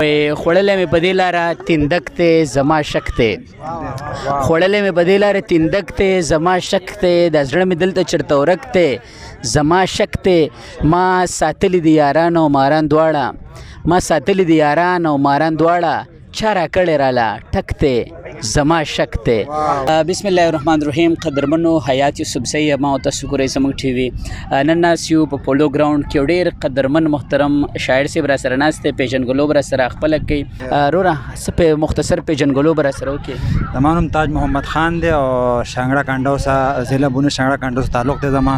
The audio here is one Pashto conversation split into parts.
خوړلې مې په دې لاره تندک دی زما شک دی، خوړلې مې په دې لاره تندک دی زما شک دی، د زړه مې دلته چېرته ورک دی زما شک دی. ما ساتلي دي یاران او ماران دواړه، ما ساتلي دي یاران او ماران دواړه، چا راکړی راله ټک دی زما شک دی. بسم الله الرحمن الرحیم. قدرمنو حیات یوسفزی ما او تاسو ګورئ زموږ ټي وي. نن ناست یو په پولو ګراونډ کې یو ډېر قدرمن محترم شاعر صاحب را سره ناست دی، پیژنګلو به را سره خپله کوي. وروره څه په مختصر پیژنګلو به را سره وکړي؟ زما نوم تاج محمد خان دی او شانګړه کانډوسه ضلع بونه شانګړه کانډوس تعلق دی زما.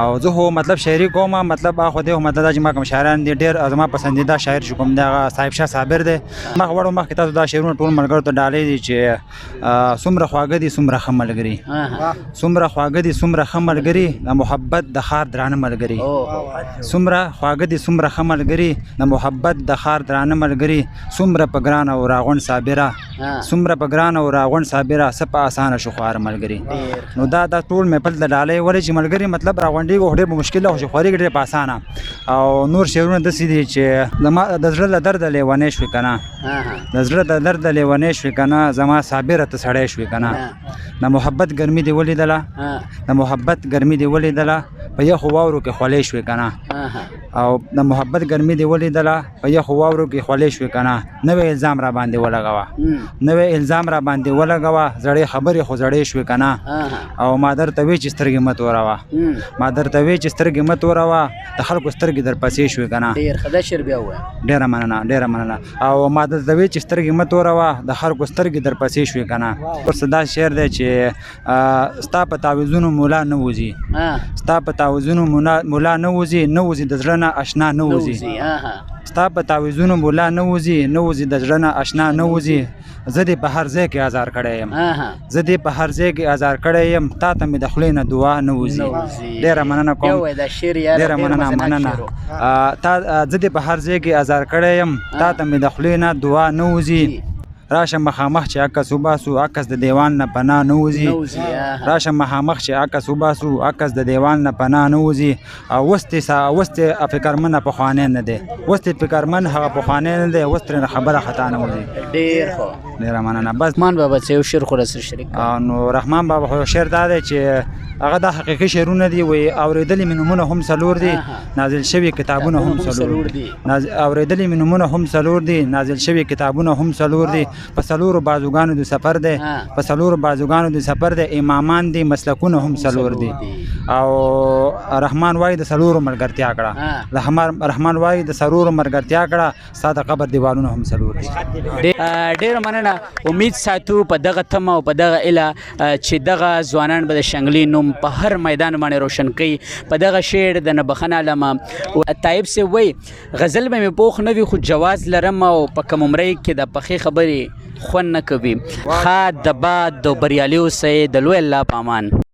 او زه خو مطلب شاعري کوم، مطلب خو دی مطلب دا چې ما کوم شاعران دي ډېر زما پسندیده شاعر چې کوم دی هغه صاحب شاه صابر دی. مخ وړو مخکې تاسو دا شعرونه ټول ملګرو ته ډالۍ دي چې څومره خواږه دي څومره ښه ملګري، څومره خواږه دي څومره ښه ملګري، د محبت د ښار درانه ملګري، څومره خواږه دي څومره ښه ملګري، د محبت د ښار درانه ملګري، څومره په ګران او راغونډ صابره، څومره په ګران او راغونډ صابره، څه په اسانه شو خوار ملګري. نو دا ټول محفل د ډالۍ ولې چې ملګري مطلب راغونډېږي خو ډېر په مشکل او خوارېږي ډېر په اسانه. او نور شعرونه داسې دي چې زما د زړه له درده لیونی شوې که نه، د زړه د درده لیونی شوې که نه، زما صابره ته سړی شوې که نه. د محبت ګرمي دې ولیدله، د محبت ګرمي دې ولیدله، په یخو واورو کې خولې شوې که نه. او د محبت ګرمي دې ولیدله، په یخو واورو کې خولې شوې که نه. نوی الزام را باندې ولګوه، نوی الزام را باندې ولګوه، زړې خبرې خو زړې شوې که نه. او ما درته وی چې سترګې مه توروه، ما درته وی چې سترګې مه توروه، د خلکو سترګې در پسې شوې که نه. ډېر ښه دا شعر بیا ووایه. ډېره مننه ډېره مننه. او ما درته وی چې سترګې مه توروه، د خلکو سترګې در پسې شوې که نه. ورسته دا شعر دی چې ستا په تعویذونو مولا نه وځي، ستا په تعویذونو مولا نه وځي، نه وځي د زړه نه اشنا نه وځي، ستا په تعویذونو مولا نه وځي، نه وځي د زړه نه اشنا نه وځي. زه دې په هر ځای کې ازار کړی یم، زه دې په هر ځای کې ازار کړی یم، تا ته مې د خولې نه دعا نه وځي. ډېره مننه کوم، ډېره مننه مننه. زه دې په هر ځای کې ازار کړی یم، تا ته مې د خولې نه دعا نه وځي. راشه مخامخ چې عکس وباسو، عکس د دیوان نه پناه نه وځي، راشه مخامخ چې عکس وباسو، عکس د دیوان نه پناه نه وځي. او اوس ته فکرمن پخوانی نه دی، اوس ته فکرمن هغه پخوانی نه دی، اوس ترې خبره خطا نه وځي. ډېر ښه، ډېره مننه. بس رحمان بابا څه یو شعر خو را سره شریک کړه. نو رحمان بابا خو شعر دا دی چې هغه د حقیقي شعرونه دي. وایي اورېدلي مې نومونه هم څلور دي، نازل شوي کتابونه هم څلور دي، اورېدلي مې نومونه هم څلور دي، نازل شوي کتابونه هم څلور دي. په څلورو بازوګانو د سفر دی، په څلورو بازوګانو د سفر دی، امامان دي مسلکونه هم څلور دي. او رحمان وایي د څلورو ملګرتیا کړه، رحمان وایي د څلورو ملګرتیا کړه، ستا د قبر دیوالونه هم څلور دي. ډېره مننه. امید ساتو په دغه تمه او په دغه ایله چې دغه ځوانان به د شنګلي نوم په هر میدان باندې روشن کوي. په دغه شعر د نه بخښنه علمه طایب صاحب وایي غزل به مې پوخ نه وي خو جواز لرم، او په کم عمرۍ کې د پخې خبرې خوند نه کوي. ښاد د باد د بریالي اوسئ، د لوی الله په امان.